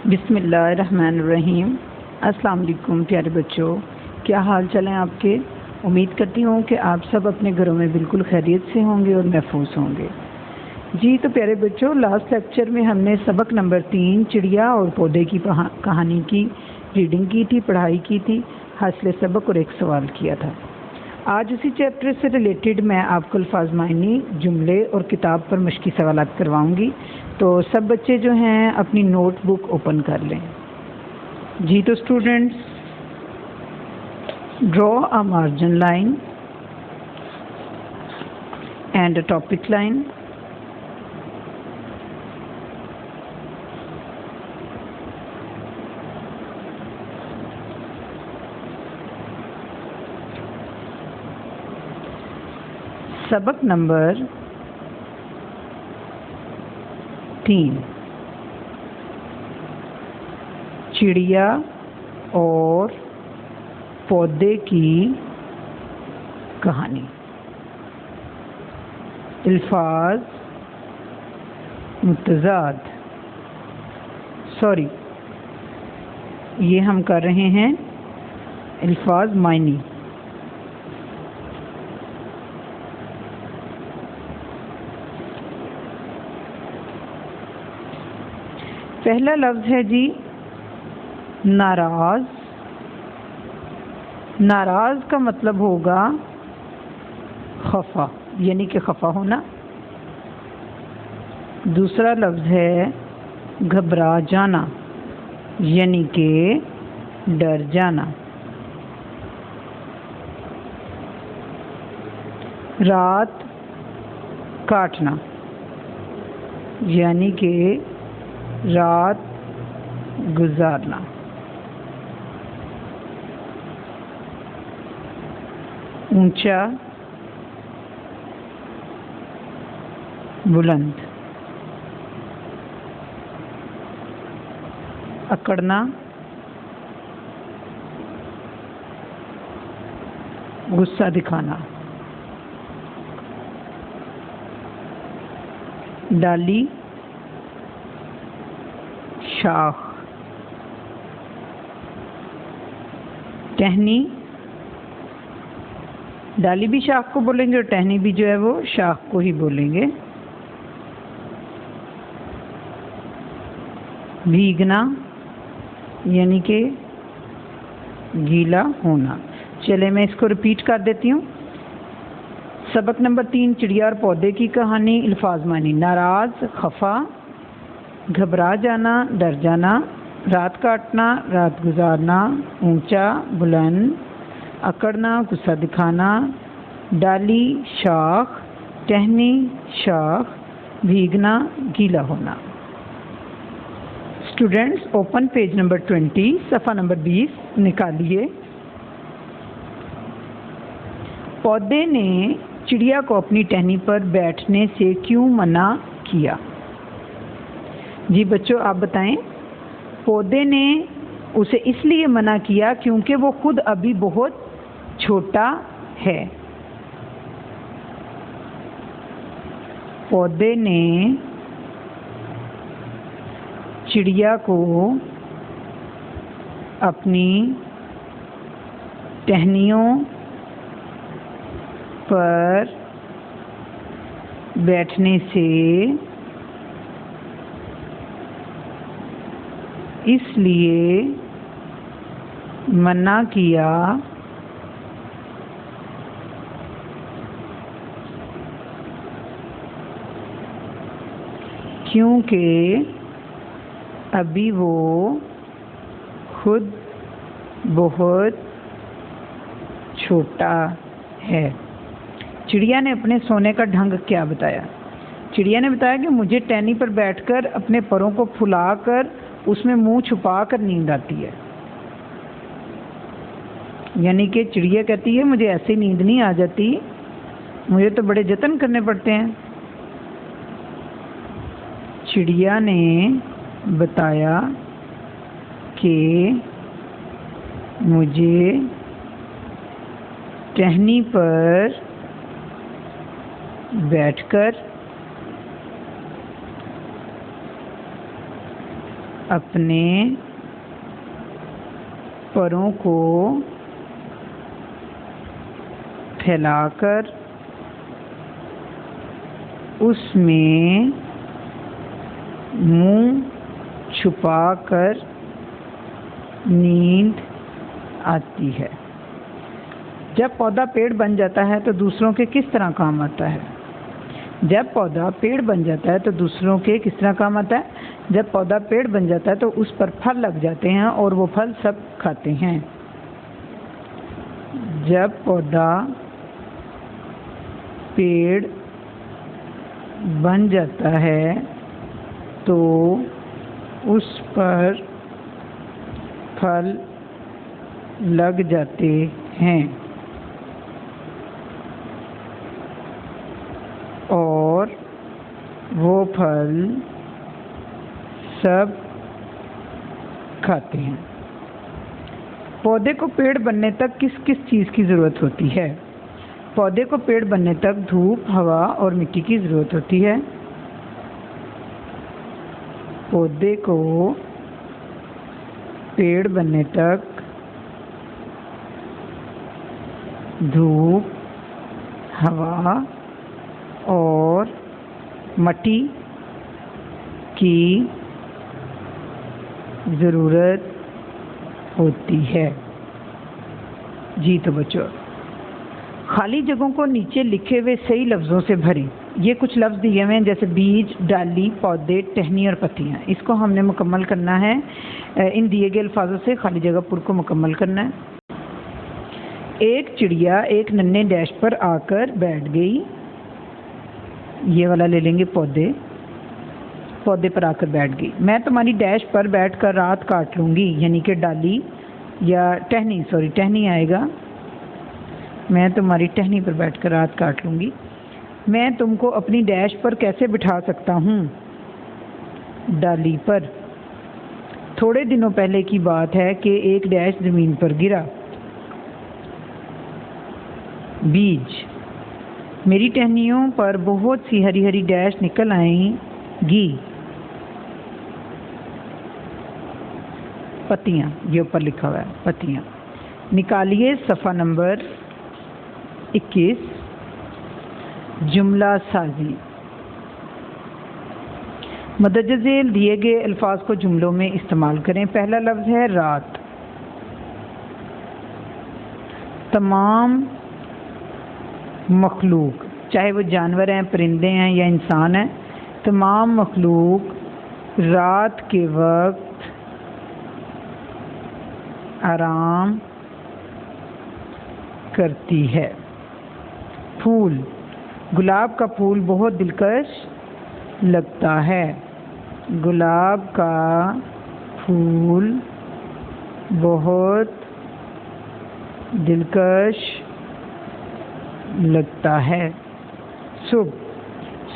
बिस्मिल्लाहिर्रहमानिर्रहीम। अस्सलाम वालेकुम प्यारे बच्चों, क्या हाल चाल हैं आपके। उम्मीद करती हूँ कि आप सब अपने घरों में बिल्कुल खैरियत से होंगे और महफूज होंगे। जी तो प्यारे बच्चों, लास्ट लेक्चर में हमने सबक नंबर 3 चिड़िया और पौधे की कहानी की रीडिंग की थी, पढ़ाई की थी, हासिल सबक और एक सवाल किया था। आज उसी चैप्टर से रिलेटेड मैं आपको अल्फाज मायनी, जुमले और किताब पर मश्की सवालात करवाऊंगी। तो सब बच्चे जो हैं अपनी नोटबुक ओपन कर लें। जी तो students, draw a margin line and a topic line. सबक नंबर 3 चिड़िया और पौधे की कहानी। अल्फाज मुतज़ाद, सॉरी ये हम कर रहे हैं अल्फाज मायनी। पहला लफ्ज़ है जी नाराज़। नाराज़ का मतलब होगा खफा, यानी कि खफा होना। दूसरा लफ्ज़ है घबरा जाना, यानी कि डर जाना। रात काटना, यानी कि रात गुजारना। ऊंचा बुलंद। अकड़ना गुस्सा दिखाना। डाली शाख। टहनी, डाली भी शाख को बोलेंगे और टहनी भी जो है वो शाख को ही बोलेंगे। भीगना, यानी कि गीला होना। चले मैं इसको रिपीट कर देती हूँ। सबक नंबर 3 चिड़िया और पौधे की कहानी। अल्फाज मानी नाराज़, खफा, घबरा जाना, डर जाना। रात काटना, रात गुजारना। ऊंचा बुलंद। अकड़ना गुस्सा दिखाना। डाली शाख। टहनी शाख। भीगना गीला होना। स्टूडेंट्स ओपन पेज नंबर 20, सफ़ा नंबर 20 निकालिए। पौधे ने चिड़िया को अपनी टहनी पर बैठने से क्यों मना किया। जी बच्चों आप बताएं। पौधे ने उसे इसलिए मना किया क्योंकि वो खुद अभी बहुत छोटा है। पौधे ने चिड़िया को अपनी टहनियों पर बैठने से इसलिए मना किया क्योंकि अभी वो खुद बहुत छोटा है। चिड़िया ने अपने सोने का ढंग क्या बताया। चिड़िया ने बताया कि मुझे टहनी पर बैठकर अपने परों को फुलाकर उसमें मुंह छुपाकर नींद आती है। यानी कि चिड़िया कहती है मुझे ऐसे नींद नहीं आ जाती, मुझे तो बड़े जतन करने पड़ते हैं। चिड़िया ने बताया कि मुझे टहनी पर बैठकर अपने परों को फैलाकर उसमें मुंह छुपाकर नींद आती है। जब पौधा पेड़ बन जाता है तो दूसरों के किस तरह काम आता है? जब पौधा पेड़ बन जाता है तो दूसरों के किस तरह काम आता है? जब पौधा पेड़ बन जाता है तो उस पर फल लग जाते हैं और वो फल सब खाते हैं। जब पौधा पेड़ बन जाता है तो उस पर फल लग जाते हैं और वो फल सब खाते हैं। पौधे को पेड़ बनने तक किस किस चीज़ की ज़रूरत होती है? पौधे को पेड़ बनने तक धूप, हवा और मिट्टी की ज़रूरत होती है। पौधे को पेड़ बनने तक धूप, हवा और मिट्टी की ज़रूरत होती है। जी तो बच्चों, खाली जगहों को नीचे लिखे हुए सही लफ्ज़ों से भरें। ये कुछ लफ्ज़ दिए हुए हैं जैसे बीज, डाली, पौधे, टहनी और पत्तियाँ। इसको हमने मुकम्मल करना है। इन दिए गए अल्फाजों से खाली जगह पुर को मुकम्मल करना है। एक चिड़िया एक नन्हे डैश पर आकर बैठ गई। ये वाला ले लेंगे पौधे। पौधे पर आकर बैठ गई। मैं तुम्हारी डैश पर बैठकर रात काट लूँगी, यानी कि डाली या टहनी, टहनी आएगा। मैं तुम्हारी टहनी पर बैठकर रात काट लूँगी। मैं तुमको अपनी डैश पर कैसे बिठा सकता हूँ? डाली पर। थोड़े दिनों पहले की बात है कि एक डैश ज़मीन पर गिरा। बीज, मेरी टहनियों पर बहुत सी हरी हरी डैश निकल आएंगी। पत्तियाँ, ये ऊपर लिखा हुआ है पत्तियाँ। निकालिए सफ़ा नंबर 21, जुमला साजी। मदद झेल दिए गए अल्फाज को जुमलों में इस्तेमाल करें। पहला लफ्ज़ है रात। तमाम मखलूक, चाहे वो जानवर हैं, परिंदे हैं या इंसान हैं, तमाम मखलूक रात के वक्त आराम करती है। फूल, गुलाब का फूल बहुत दिलकश लगता है। गुलाब का फूल बहुत दिलकश लगता है। सुबह,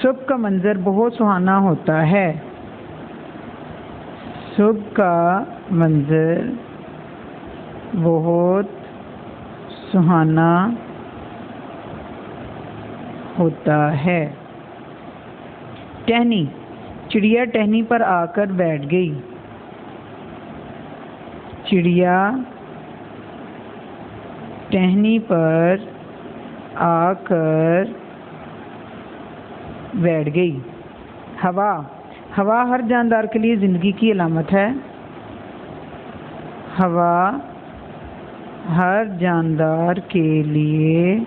सुबह का मंजर बहुत सुहाना होता है। सुबह का मंजर बहुत सुहाना होता है। टहनी, चिड़िया टहनी पर आकर बैठ गई। चिड़िया टहनी पर आकर बैठ गई। हवा, हवा हर जानदार के लिए ज़िंदगी की अलामत है। हवा हर जानदार के लिए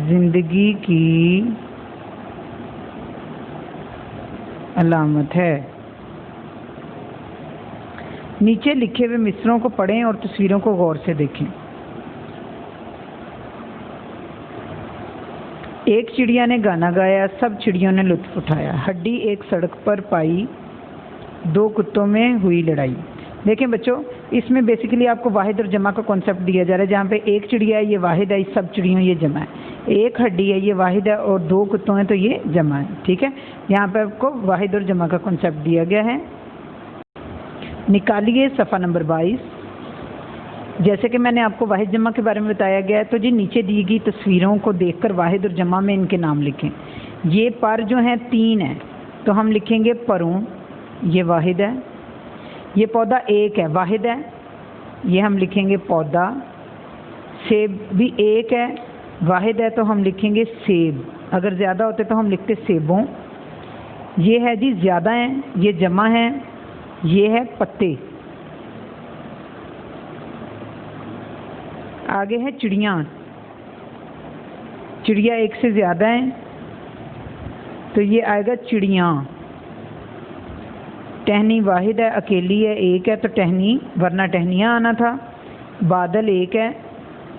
ज़िंदगी की अलामत है। नीचे लिखे हुए मिसरों को पढ़ें और तस्वीरों को गौर से देखें। एक चिड़िया ने गाना गाया, सब चिड़ियों ने लुत्फ़ उठाया। हड्डी एक सड़क पर पाई, दो कुत्तों में हुई लड़ाई। देखें बच्चों, इसमें बेसिकली आपको वाहिद और जमा का कॉन्सेप्ट दिया जा रहा है। जहाँ पे एक चिड़िया है ये वाहिद है, सब चिड़ियों ये जमा है। एक हड्डी है ये वाहिद है और दो कुत्तों हैं तो ये जमा है। ठीक है, यहाँ पे आपको वाहिद और जमा का कॉन्सेप्ट दिया गया है। निकालिए सफ़ा नंबर 22। जैसे कि मैंने आपको वाहिद जमा के बारे में बताया गया है, तो जी नीचे दी गई तस्वीरों को देखकर वाहिद और जमा में इनके नाम लिखें। ये पर जो हैं 3 हैं तो हम लिखेंगे परों। ये वाहिद है। ये पौधा एक है, वाहिद है, ये हम लिखेंगे पौधा। सेब भी एक है, वाहिद है, तो हम लिखेंगे सेब। अगर ज़्यादा होते तो हम लिखते सेबों। ये है जी ज़्यादा हैं, ये जमा है, ये है पत्ते। आगे है चिड़िया। चिड़िया एक से ज़्यादा है तो ये आएगा चिड़िया। टहनी वाहिद है, अकेली है, एक है, तो टहनी, वरना टहनियाँ आना था। बादल एक है,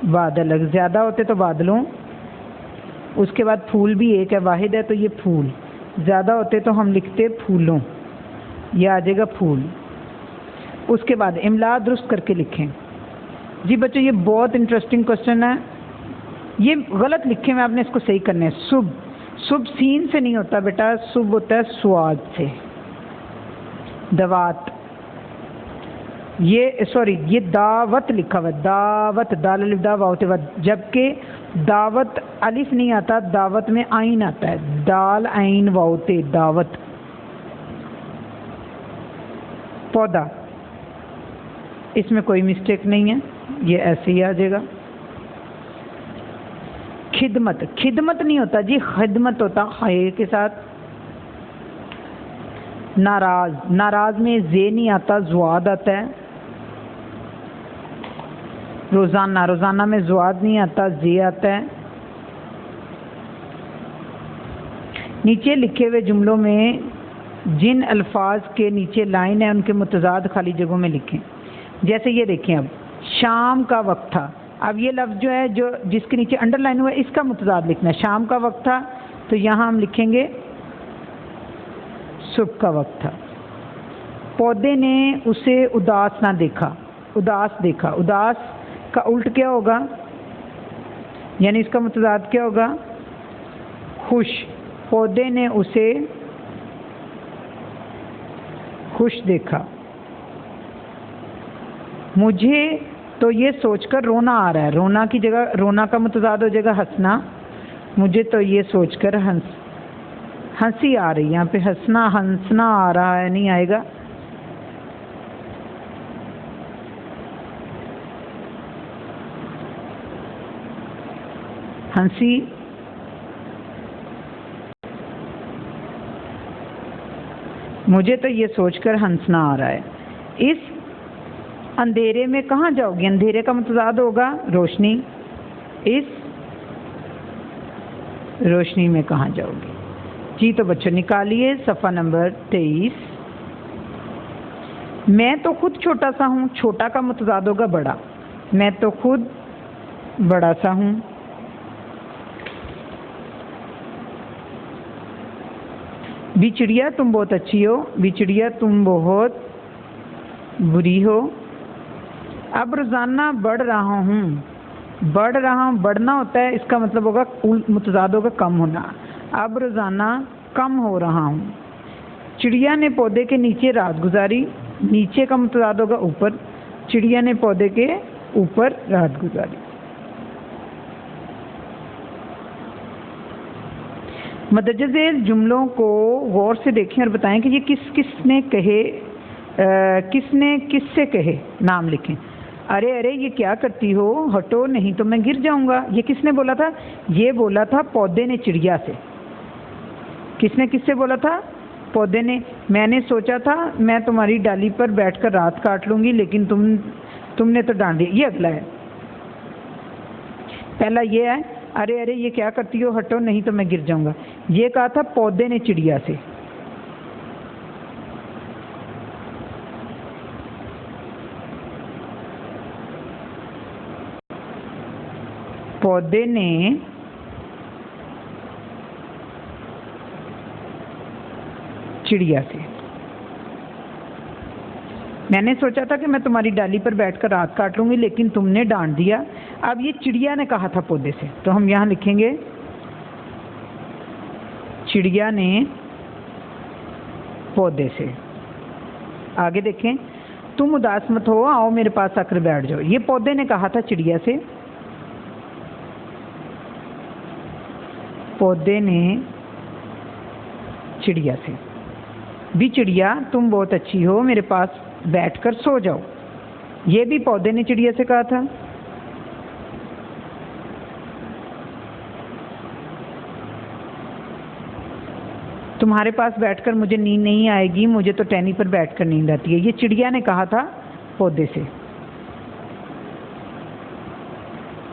बादल। अगर ज़्यादा होते तो बादलों। उसके बाद फूल भी एक है, वाहिद है, तो ये फूल। ज़्यादा होते तो हम लिखते फूलों, ये आ जाएगा फूल। उसके बाद इमला दुरुस्त करके लिखें। जी बच्चों ये बहुत इंटरेस्टिंग क्वेश्चन है, ये गलत लिखे में आपने इसको सही करना है। शुभ, शुभ सीन से नहीं होता बेटा, शुभ होता है स्वाद से। दवात, ये सॉरी ये दावत लिखा हुआ है, दावत, दाल अलिफ दा वाव ते वत, जबकि दावत अलिफ नहीं आता, दावत में आइन आता है, दाल आइन वाव ते दावत। पौधा, इसमें कोई मिस्टेक नहीं है, ये ऐसे ही आ जाएगा। खिदमत, खिदमत नहीं होता जी, खिदमत होता खैर के साथ। नाराज, नाराज में जे नहीं आता, जुआद आता है। रोज़ाना, रोज़ाना में जुआद नहीं आता, जे आता है। नीचे लिखे हुए जुमलों में जिन अल्फाज के नीचे लाइन है उनके मुतजाद खाली जगहों में लिखें। जैसे ये देखें, अब शाम का वक्त था, अब ये लफ्ज़ जो है जो जिसके नीचे अंडरलाइन हुआ है इसका मुतजाद लिखना है। शाम का वक्त था तो यहाँ हम लिखेंगे सुबह का वक्त था। पौधे ने उसे उदास ना देखा, उदास देखा। उदास का उल्ट क्या होगा, यानी इसका मुतजाद क्या होगा, खुश। पौधे ने उसे खुश देखा। मुझे तो ये सोचकर रोना आ रहा है, रोना की जगह रोना का मुतजाद हो जाएगा हंसना। मुझे तो ये सोचकर हंसी आ रही है, यहाँ पे हंसना, हंसना आ रहा है नहीं आएगा। हंसी, मुझे तो ये सोचकर हंसना आ रहा है। इस अंधेरे में कहाँ जाओगे, अंधेरे का मुतजाद होगा रोशनी। इस रोशनी में कहाँ जाओगे। जी तो बच्चों निकालिए सफ़ा नंबर 23। मैं तो खुद छोटा सा हूँ, छोटा का मुतजाद होगा बड़ा। मैं तो खुद बड़ा सा हूँ। बिचड़िया तुम बहुत अच्छी हो, बिचड़िया तुम बहुत बुरी हो। अब रोज़ाना बढ़ रहा हूँ, बढ़ रहा हूँ, बढ़ना होता है, इसका मतलब होगा मुतजाद होगा कम होना। अब रोज़ाना कम हो रहा हूँ। चिड़िया ने पौधे के नीचे रात गुजारी, नीचे का मुतजाद होगा ऊपर। चिड़िया ने पौधे के ऊपर रात गुजारी। मदरजा झेल जुमलों को गौर से देखें और बताएं कि ये किसने कहे, किसने किससे कहे। नाम लिखें। अरे अरे ये क्या करती हो, हटो नहीं तो मैं गिर जाऊंगा। ये किसने बोला था, ये बोला था पौधे ने चिड़िया से। किसने किससे बोला था, पौधे ने। मैंने सोचा था मैं तुम्हारी डाली पर बैठकर रात काट लूंगी लेकिन तुमने तो डांट दिया। ये अगला है, पहला ये है, अरे अरे ये क्या करती हो, हटो नहीं तो मैं गिर जाऊंगा। ये कहा था पौधे ने चिड़िया से। पौधे ने चिड़िया से। मैंने सोचा था कि मैं तुम्हारी डाली पर बैठकर रात काट लूंगी लेकिन तुमने डांट दिया। अब ये चिड़िया ने कहा था पौधे से, तो हम यहाँ लिखेंगे चिड़िया ने पौधे से। आगे देखें, तुम उदास मत हो, आओ मेरे पास आकर बैठ जाओ। ये पौधे ने कहा था चिड़िया से। पौधे ने चिड़िया से। भी चिड़िया तुम बहुत अच्छी हो, मेरे पास बैठकर सो जाओ। ये भी पौधे ने चिड़िया से कहा था। तुम्हारे पास बैठकर मुझे नींद नहीं आएगी, मुझे तो टहनी पर बैठकर नींद आती है। ये चिड़िया ने कहा था पौधे से।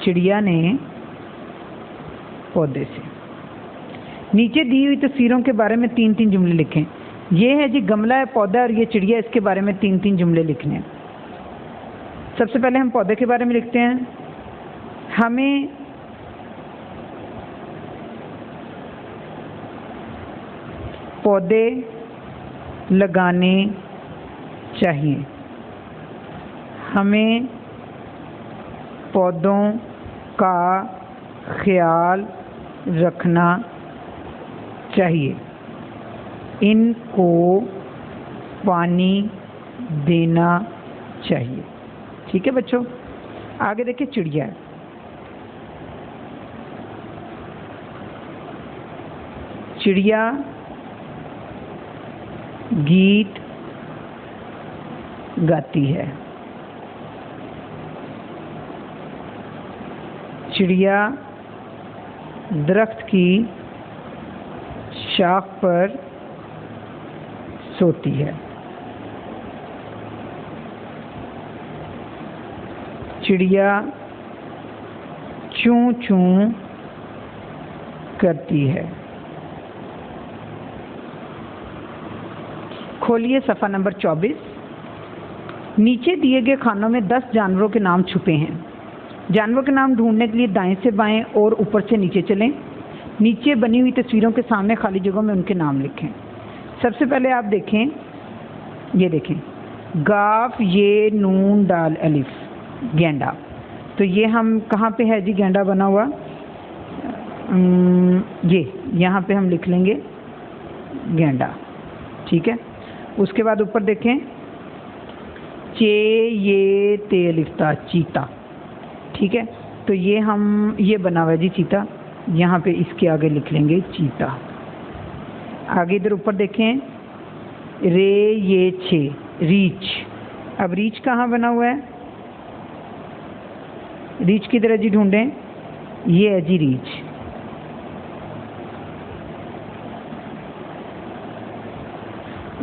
चिड़िया ने पौधे से। नीचे दी हुई तस्वीरों के बारे में 3-3 जुमले लिखें। ये है जी गमला है, पौधा और ये चिड़िया, इसके बारे में 3-3 जुमले लिखने हैं। सबसे पहले हम पौधे के बारे में लिखते हैं। हमें पौधे लगाने चाहिए। हमें पौधों का ख्याल रखना चाहिए। इनको पानी देना चाहिए। ठीक है बच्चों, आगे देखिए चिड़िया। चिड़िया गीत गाती है। चिड़िया दरख्त की शाख पर सोती है। चिड़िया चूं चूं करती है। खोलिए सफ़ा नंबर 24। नीचे दिए गए खानों में 10 जानवरों के नाम छुपे हैं। जानवरों के नाम ढूंढने के लिए दाएं से बाएं और ऊपर से नीचे चलें। नीचे बनी हुई तस्वीरों के सामने खाली जगहों में उनके नाम लिखें। सबसे पहले आप देखें, ये देखें, गाफ ये नून दाल अलिफ, गेंडा। तो ये हम कहाँ पे है जी गेंडा बना हुआ? ये यहाँ पे हम लिख लेंगे गेंडा। ठीक है, उसके बाद ऊपर देखें, चे ये ते अलिफ्ता, चीता। ठीक है, तो ये बना हुआ है जी चीता, यहाँ पे इसके आगे लिख लेंगे चीता। आगे इधर ऊपर देखें, रे ये छे, रीछ। अब रीछ कहाँ बना हुआ है? रीछ किधर है जी, ढूंढें। ये है जी रीछ।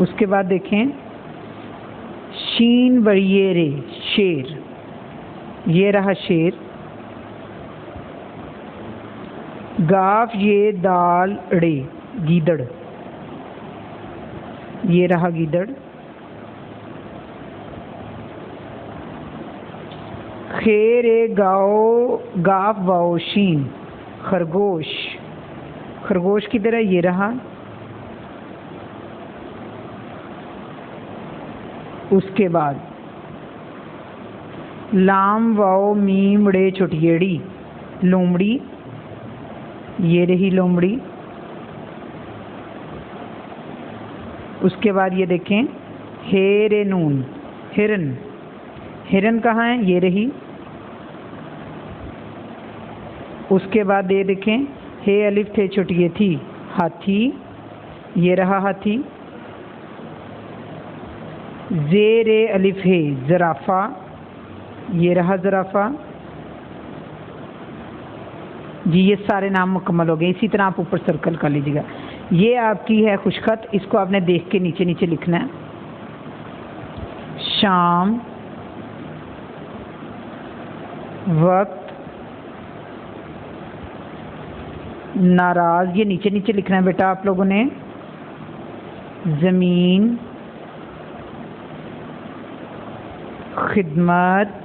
उसके बाद देखें, शीन बड़िए रे, शेर। ये रहा शेर। गाफ ये दाल ड़े, गीदड़। ये रहा गीदड़। खेर ए गाओ गाफ वाओ शीन, खरगोश। खरगोश किधर है? ये रहा। उसके बाद लाम वाओ मीम ड़े चुटियेड़ी, लोमड़ी। ये रही लोमड़ी। उसके बाद ये देखें, हे रे नून, हिरन। हिरन कहाँ है? ये रही। उसके बाद ये देखें, हे अलिफ थे छुटिए थी, हाथी। ये रहा हाथी। ज़ेरे अलिफ है, ज़राफ़ा। ये रहा ज़राफ़ा जी। ये सारे नाम मुकम्मल हो गए। इसी तरह आप ऊपर सर्कल कर लीजिएगा। ये आपकी है खुशखत, इसको आपने देख के नीचे नीचे लिखना है। शाम वक्त नाराज, ये नीचे नीचे लिखना है बेटा आप लोगों ने। ज़मीन खिदमत,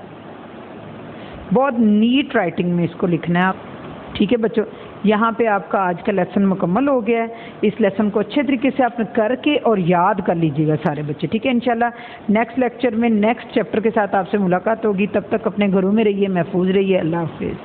बहुत नीट राइटिंग में इसको लिखना है आप। ठीक है बच्चों, यहाँ पे आपका आज का लेसन मुकम्मल हो गया है। इस लेसन को अच्छे तरीके से आपने करके और याद कर लीजिएगा सारे बच्चे। ठीक है, इंशाल्लाह नेक्स्ट लेक्चर में नेक्स्ट चैप्टर के साथ आपसे मुलाकात होगी। तब तक अपने घरों में रहिए, महफूज रहिए। अल्लाह हाफिज़।